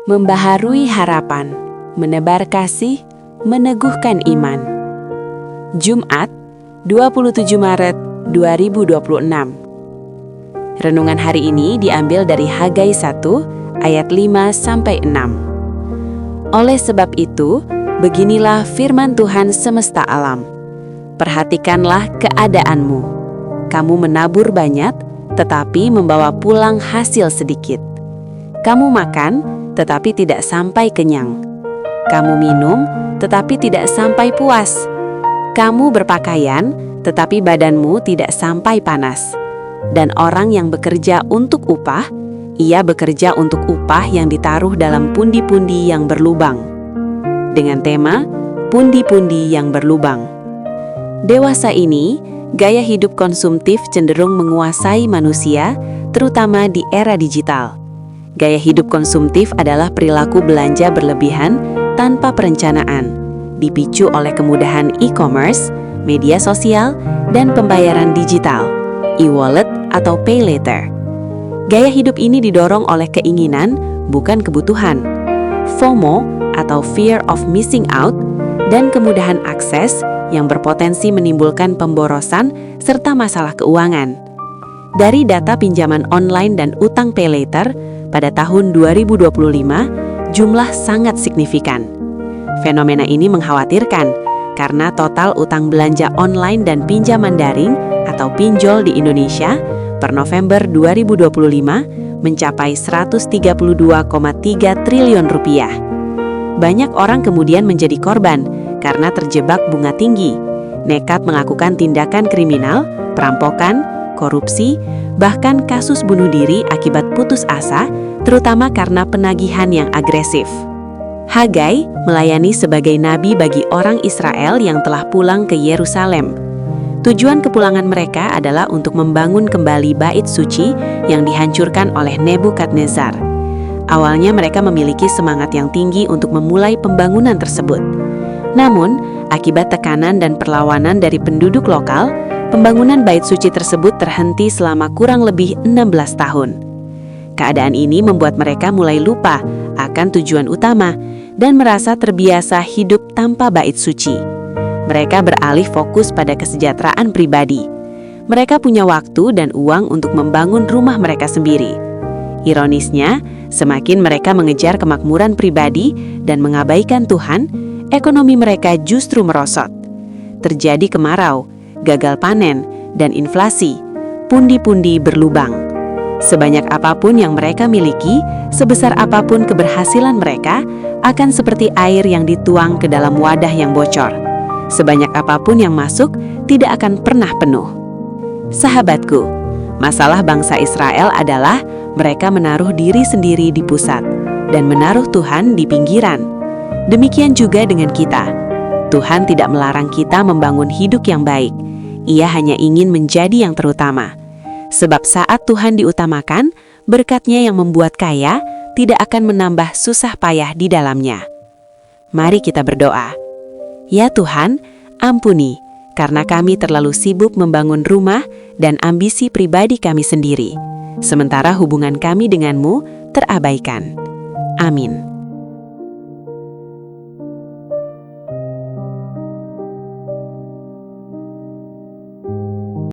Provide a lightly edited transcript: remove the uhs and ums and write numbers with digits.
membaharui harapan, menebar kasih, meneguhkan iman. Jumat, 27 Maret 2026. Renungan hari ini diambil dari Hagai 1 ayat 5-6. Oleh sebab itu, beginilah firman Tuhan semesta alam. Perhatikanlah keadaanmu. Kamu menabur banyak, tetapi membawa pulang hasil sedikit. Kamu makan, tetapi tidak sampai kenyang. Kamu minum, tetapi tidak sampai puas. Kamu berpakaian, tetapi badanmu tidak sampai panas. Dan orang yang bekerja untuk upah, ia bekerja untuk upah yang ditaruh dalam pundi-pundi yang berlubang. Dengan tema, pundi-pundi yang berlubang. Dewasa ini, gaya hidup konsumtif cenderung menguasai manusia, terutama di era digital. Gaya hidup konsumtif adalah perilaku belanja berlebihan tanpa perencanaan, dipicu oleh kemudahan e-commerce, media sosial, dan pembayaran digital, e-wallet atau pay later. Gaya hidup ini didorong oleh keinginan, bukan kebutuhan. FOMO atau fear of missing out, dan kemudahan akses yang berpotensi menimbulkan pemborosan serta masalah keuangan. Dari data pinjaman online dan utang pay later, pada tahun 2025, jumlah sangat signifikan. Fenomena ini mengkhawatirkan karena total utang belanja online dan pinjaman daring atau pinjol di Indonesia per November 2025 mencapai 132,3 triliun rupiah. Banyak orang kemudian menjadi korban karena terjebak bunga tinggi, nekat melakukan tindakan kriminal, perampokan, korupsi, bahkan kasus bunuh diri akibat putus asa, terutama karena penagihan yang agresif. Hagai melayani sebagai nabi bagi orang Israel yang telah pulang ke Yerusalem. Tujuan kepulangan mereka adalah untuk membangun kembali bait suci yang dihancurkan oleh Nebukadnezar. Awalnya mereka memiliki semangat yang tinggi untuk memulai pembangunan tersebut. Namun, akibat tekanan dan perlawanan dari penduduk lokal, pembangunan bait suci tersebut terhenti selama kurang lebih 16 tahun. Keadaan ini membuat mereka mulai lupa akan tujuan utama dan merasa terbiasa hidup tanpa bait suci. Mereka beralih fokus pada kesejahteraan pribadi. Mereka punya waktu dan uang untuk membangun rumah mereka sendiri. Ironisnya, semakin mereka mengejar kemakmuran pribadi dan mengabaikan Tuhan, ekonomi mereka justru merosot. Terjadi kemarau, gagal panen, dan inflasi. Pundi-pundi berlubang. Sebanyak apapun yang mereka miliki, sebesar apapun keberhasilan mereka, akan seperti air yang dituang ke dalam wadah yang bocor. Sebanyak apapun yang masuk, tidak akan pernah penuh. Sahabatku, masalah bangsa Israel adalah mereka menaruh diri sendiri di pusat dan menaruh Tuhan di pinggiran. Demikian juga dengan kita. Tuhan tidak melarang kita membangun hidup yang baik. Ia hanya ingin menjadi yang terutama. Sebab saat Tuhan diutamakan, berkat-Nya yang membuat kaya tidak akan menambah susah payah di dalamnya. Mari kita berdoa. Ya Tuhan, ampuni, karena kami terlalu sibuk membangun rumah dan ambisi pribadi kami sendiri, sementara hubungan kami denganmu terabaikan. Amin.